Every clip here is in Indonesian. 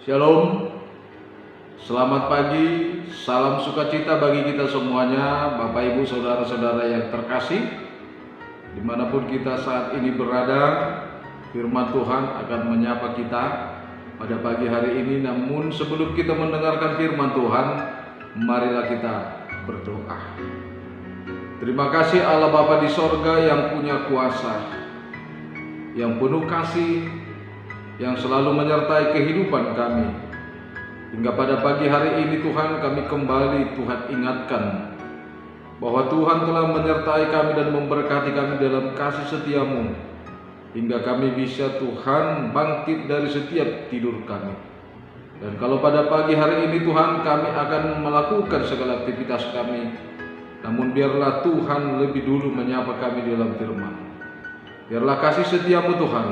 Shalom, selamat pagi, salam sukacita bagi kita semuanya, Bapak Ibu Saudara-saudara yang terkasih. Dimanapun kita saat ini berada, firman Tuhan akan menyapa kita pada pagi hari ini. Namun sebelum kita mendengarkan firman Tuhan, marilah kita berdoa. Terima kasih Allah Bapa di sorga yang punya kuasa, yang penuh kasih, yang selalu menyertai kehidupan kami. Hingga pada pagi hari ini Tuhan, kami kembali Tuhan ingatkan bahwa Tuhan telah menyertai kami dan memberkati kami dalam kasih setia-Mu, hingga kami bisa Tuhan bangkit dari setiap tidur kami. Dan kalau pada pagi hari ini Tuhan, kami akan melakukan segala aktivitas kami, namun biarlah Tuhan lebih dulu menyapa kami dalam firman. Biarlah kasih setia-Mu Tuhan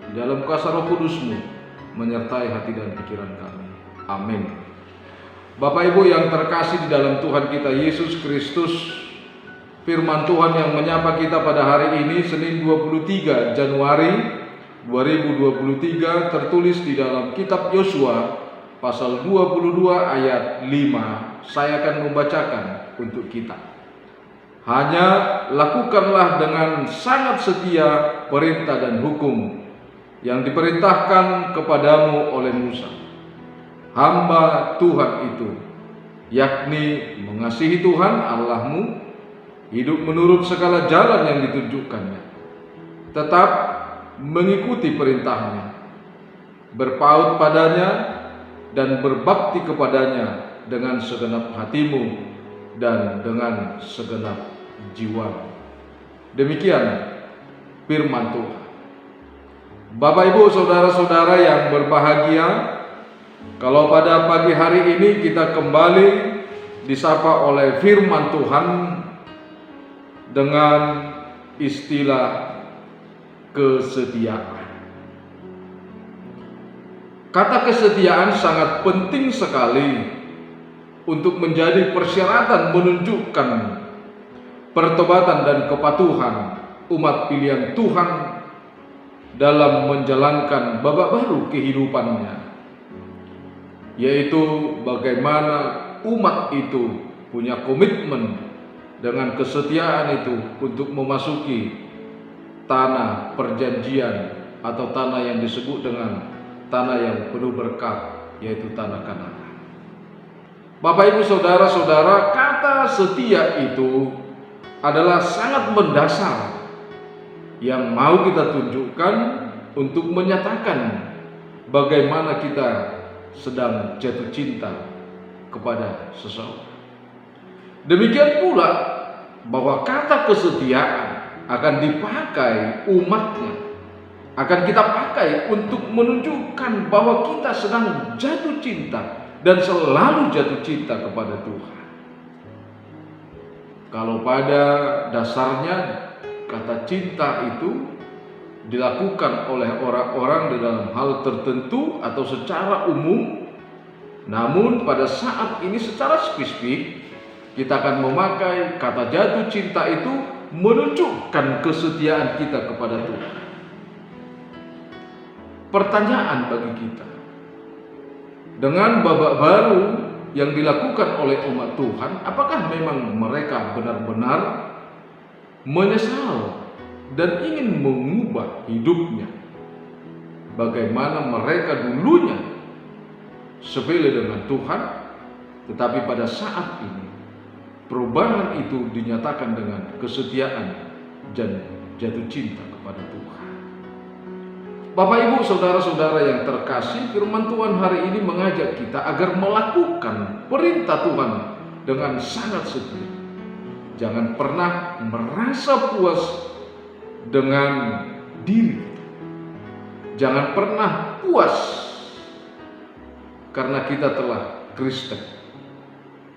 di dalam kuasa Roh Kudus-Mu menyertai hati dan pikiran kami. Amin. Bapak Ibu yang terkasih di dalam Tuhan kita Yesus Kristus, firman Tuhan yang menyapa kita pada hari ini Senin 23 Januari 2023 tertulis di dalam kitab Yosua pasal 22 ayat 5. Saya akan membacakan untuk kita. Hanya lakukanlah dengan sangat setia perintah dan hukum yang diperintahkan kepadamu oleh Musa, hamba Tuhan itu, yakni mengasihi Tuhan Allahmu, hidup menurut segala jalan yang ditunjukkannya, tetap mengikuti perintahnya, berpaut padanya dan berbakti kepadanya dengan segenap hatimu dan dengan segenap jiwamu. Demikian firman Tuhan. Bapak Ibu Saudara-saudara yang berbahagia, kalau pada pagi hari ini kita kembali disapa oleh firman Tuhan dengan istilah kesetiaan. Kata kesetiaan sangat penting sekali untuk menjadi persyaratan menunjukkan pertobatan dan kepatuhan umat pilihan Tuhan dalam menjalankan babak baru kehidupannya, yaitu bagaimana umat itu punya komitmen dengan kesetiaan itu untuk memasuki tanah perjanjian atau tanah yang disebut dengan tanah yang penuh berkat, yaitu tanah Kanaan. Bapak Ibu Saudara-saudara, kata setia itu adalah sangat mendasar yang mau kita tunjukkan untuk menyatakan bagaimana kita sedang jatuh cinta kepada seseorang. Demikian pula bahwa kata kesetiaan akan dipakai umatnya, akan kita pakai untuk menunjukkan bahwa kita sedang jatuh cinta dan selalu jatuh cinta kepada Tuhan. Kalau pada dasarnya kata cinta itu dilakukan oleh orang-orang di dalam hal tertentu atau secara umum, namun pada saat ini secara spesifik kita akan memakai kata jatuh cinta itu menunjukkan kesetiaan kita kepada Tuhan. Pertanyaan bagi kita, dengan babak baru yang dilakukan oleh umat Tuhan, apakah memang mereka benar-benar menyesal dan ingin mengubah hidupnya? Bagaimana mereka dulunya sepele dengan Tuhan, tetapi pada saat ini perubahan itu dinyatakan dengan kesetiaan dan jatuh cinta kepada Tuhan. Bapak Ibu Saudara-saudara yang terkasih, firman Tuhan hari ini mengajak kita agar melakukan perintah Tuhan dengan sangat setia. Jangan pernah merasa puas dengan diri kita. Jangan pernah puas karena kita telah Kristen.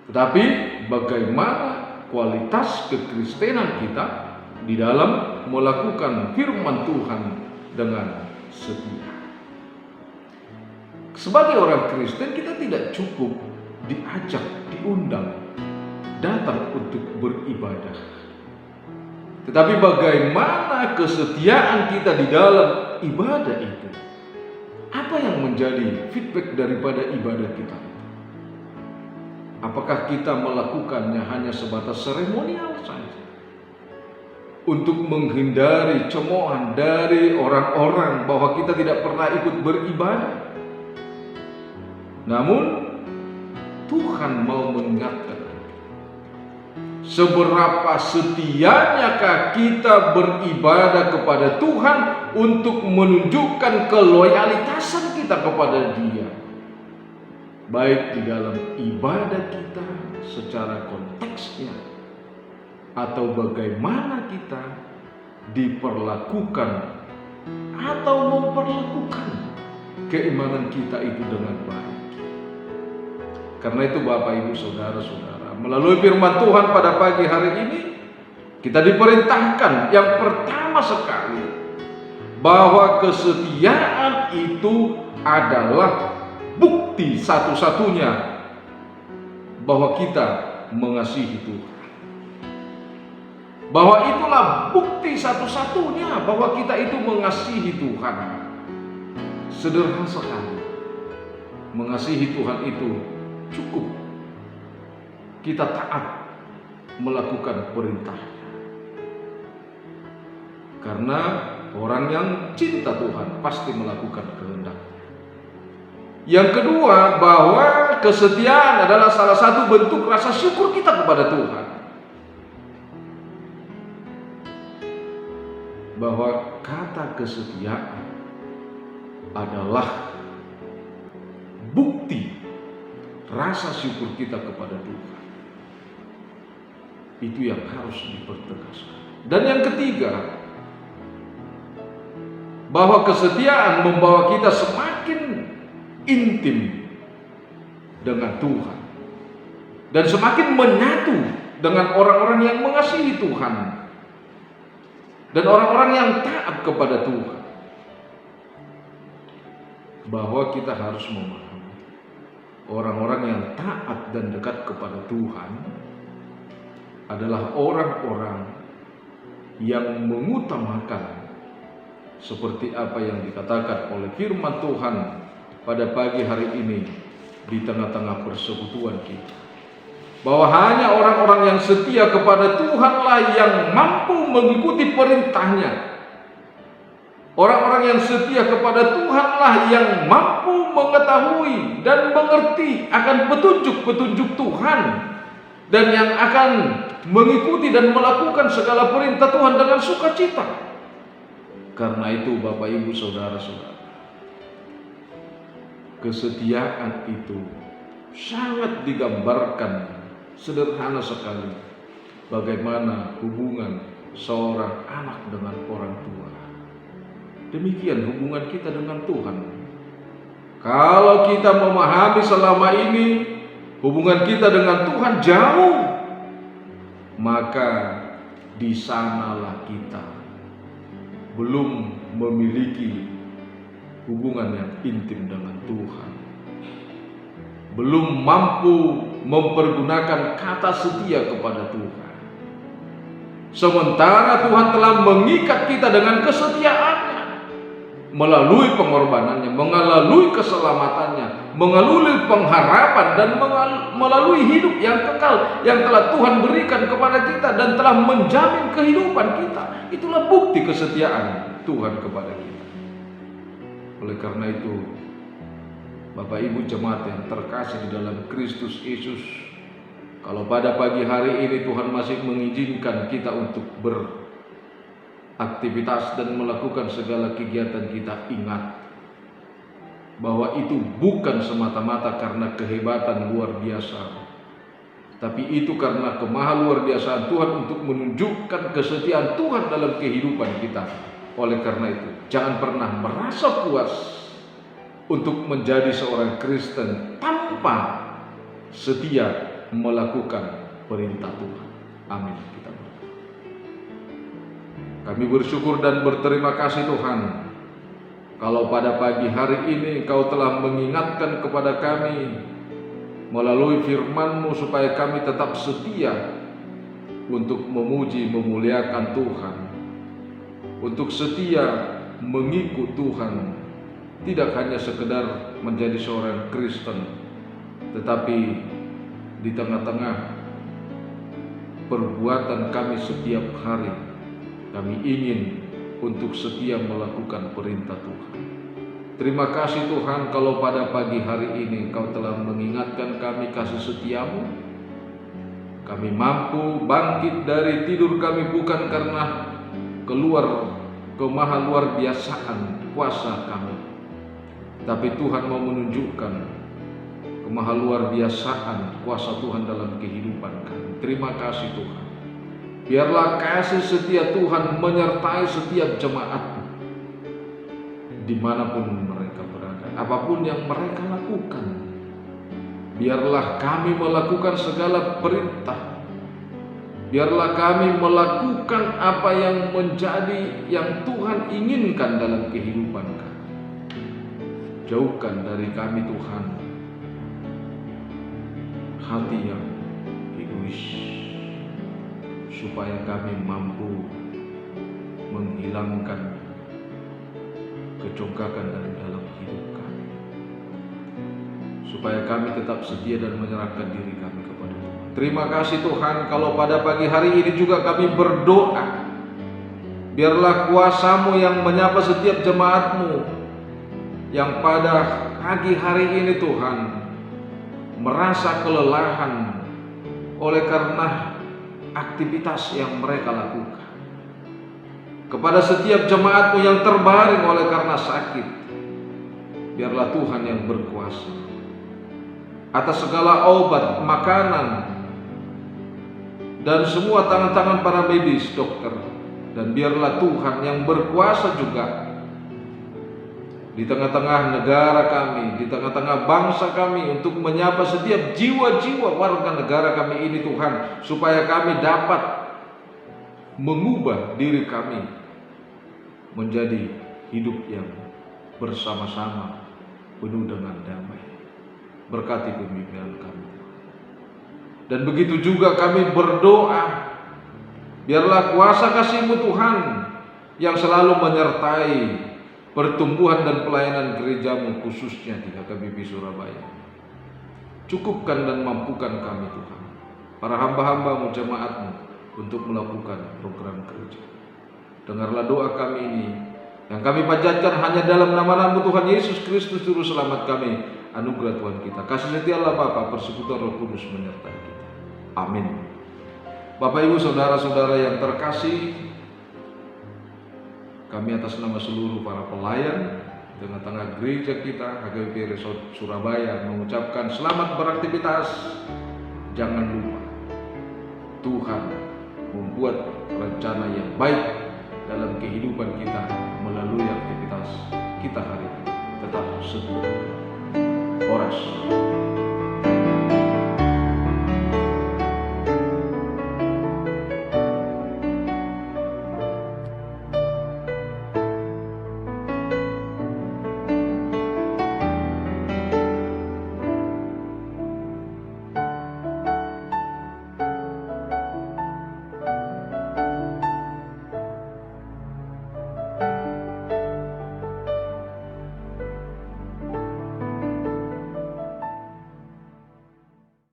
Tetapi bagaimana kualitas kekristenan kita di dalam melakukan firman Tuhan dengan setia. Sebagai orang Kristen, kita tidak cukup diajak, diundang datang untuk beribadah, tetapi bagaimana kesetiaan kita di dalam ibadah itu. Apa yang menjadi feedback daripada ibadah kita? Apakah kita melakukannya hanya sebatas seremonial saja? Untuk menghindari cemoohan dari orang-orang bahwa kita tidak pernah ikut beribadah. Namun Tuhan mau mengingatkan, seberapa setianyakah kita beribadah kepada Tuhan untuk menunjukkan keloyalitasan kita kepada Dia, baik di dalam ibadah kita secara konteksnya, atau bagaimana kita diperlakukan atau memperlakukan keimanan kita itu dengan baik. Karena itu Bapak Ibu Saudara-saudara, melalui firman Tuhan pada pagi hari ini kita diperintahkan yang pertama sekali bahwa kesetiaan itu adalah bukti satu-satunya bahwa kita mengasihi Tuhan. Bahwa itulah bukti satu-satunya bahwa kita itu mengasihi Tuhan. Sederhana sekali. Mengasihi Tuhan itu cukup kita taat melakukan perintahnya. Karena orang yang cinta Tuhan pasti melakukan kehendaknya. Yang kedua, bahwa kesetiaan adalah salah satu bentuk rasa syukur kita kepada Tuhan. Bahwa kata kesetiaan adalah bukti rasa syukur kita kepada Tuhan. Itu yang harus dipertegaskan. Dan yang ketiga, bahwa kesetiaan membawa kita semakin intim dengan Tuhan dan semakin menyatu dengan orang-orang yang mengasihi Tuhan dan orang-orang yang taat kepada Tuhan. Bahwa kita harus memahami orang-orang yang taat dan dekat kepada Tuhan adalah orang-orang yang mengutamakan seperti apa yang dikatakan oleh firman Tuhan pada pagi hari ini di tengah-tengah persekutuan kita. Bahwa hanya orang-orang yang setia kepada Tuhanlah yang mampu mengikuti perintahnya. Orang-orang yang setia kepada Tuhanlah yang mampu mengetahui dan mengerti akan petunjuk-petunjuk Tuhan, dan yang akan mengikuti dan melakukan segala perintah Tuhan dengan sukacita. Karena itu Bapak Ibu Saudara-saudara, kesetiaan itu sangat digambarkan sederhana sekali bagaimana hubungan seorang anak dengan orang tua. Demikian hubungan kita dengan Tuhan. Kalau kita memahami selama ini hubungan kita dengan Tuhan jauh, maka di sanalah kita belum memiliki hubungan yang intim dengan Tuhan. Belum mampu mempergunakan kata setia kepada Tuhan. Sementara Tuhan telah mengikat kita dengan kesetiaannya, melalui pengorbanannya, melalui keselamatannya, melalui pengharapan, dan melalui hidup yang kekal yang telah Tuhan berikan kepada kita dan telah menjamin kehidupan kita. Itulah bukti kesetiaan Tuhan kepada kita. Oleh karena itu, Bapak Ibu jemaat yang terkasih di dalam Kristus Yesus, kalau pada pagi hari ini Tuhan masih mengizinkan kita untuk beraktivitas dan melakukan segala kegiatan kita, ingat bahwa itu bukan semata-mata karena kehebatan luar biasa, tapi itu karena kemaha luar biasaan Tuhan untuk menunjukkan kesetiaan Tuhan dalam kehidupan kita. Oleh karena itu, jangan pernah merasa puas untuk menjadi seorang Kristen tanpa setia melakukan perintah Tuhan. Amin. Kita berdoa. Kami bersyukur dan berterima kasih Tuhan, kalau pada pagi hari ini Engkau telah mengingatkan kepada kami melalui firman-Mu supaya kami tetap setia untuk memuji memuliakan Tuhan, untuk setia mengikut Tuhan tidak hanya sekedar menjadi seorang Kristen, tetapi di tengah-tengah perbuatan kami setiap hari, kami ingin untuk setia melakukan perintah Tuhan. Terima kasih Tuhan kalau pada pagi hari ini Kau telah mengingatkan kami kasih setiamu. Kami mampu bangkit dari tidur kami bukan karena keluar kemaha luar biasaan kuasa kami, tapi Tuhan mau menunjukkan kemaha luar biasaan kuasa Tuhan dalam kehidupan kami. Terima kasih Tuhan. Biarlah kasih setia Tuhan menyertai setiap jemaat dimanapun mereka berada, apapun yang mereka lakukan. Biarlah kami melakukan segala perintah. Biarlah kami melakukan apa yang menjadi yang Tuhan inginkan dalam kehidupan kami. Jauhkan dari kami Tuhan hati yang egois, supaya kami mampu menghilangkan kecongkakan dari dalam hidup kami, supaya kami tetap setia dan menyerahkan diri kami kepada Tuhan. Terima kasih Tuhan kalau pada pagi hari ini juga kami berdoa, biarlah kuasa-Mu yang menyapa setiap jemaat-Mu yang pada pagi hari ini Tuhan merasa kelelahan oleh karena aktivitas yang mereka lakukan. Kepada setiap jemaat-Mu yang terbaring oleh karena sakit, biarlah Tuhan yang berkuasa atas segala obat, makanan, dan semua tangan-tangan para medis, dokter. Dan biarlah Tuhan yang berkuasa juga di tengah-tengah negara kami, di tengah-tengah bangsa kami, untuk menyapa setiap jiwa-jiwa warga negara kami ini Tuhan, supaya kami dapat mengubah diri kami menjadi hidup yang bersama-sama penuh dengan damai. Berkati pemimpinan kami. Dan begitu juga kami berdoa, biarlah kuasa kasih-Mu Tuhan yang selalu menyertai pertumbuhan dan pelayanan gereja-Mu, khususnya di HKBP Surabaya. Cukupkan dan mampukan kami Tuhan, para hamba-hamba-Mu, jemaat-Mu, untuk melakukan program gereja. Dengarlah doa kami ini yang kami panjatkan hanya dalam nama-Mu Tuhan Yesus Kristus Juru Selamat kami. Anugerah Tuhan kita, kasih setia Allah Bapa, persekutuan Roh Kudus menyertai kita. Amin. Bapak Ibu saudara-saudara yang terkasih, kami atas nama seluruh para pelayan di tengah-tengah gereja kita HKBP Resort Surabaya mengucapkan selamat beraktivitas. Jangan lupa, Tuhan membuat rencana yang baik dalam kehidupan kita melalui aktivitas kita hari ini. Tetap setia. Horas.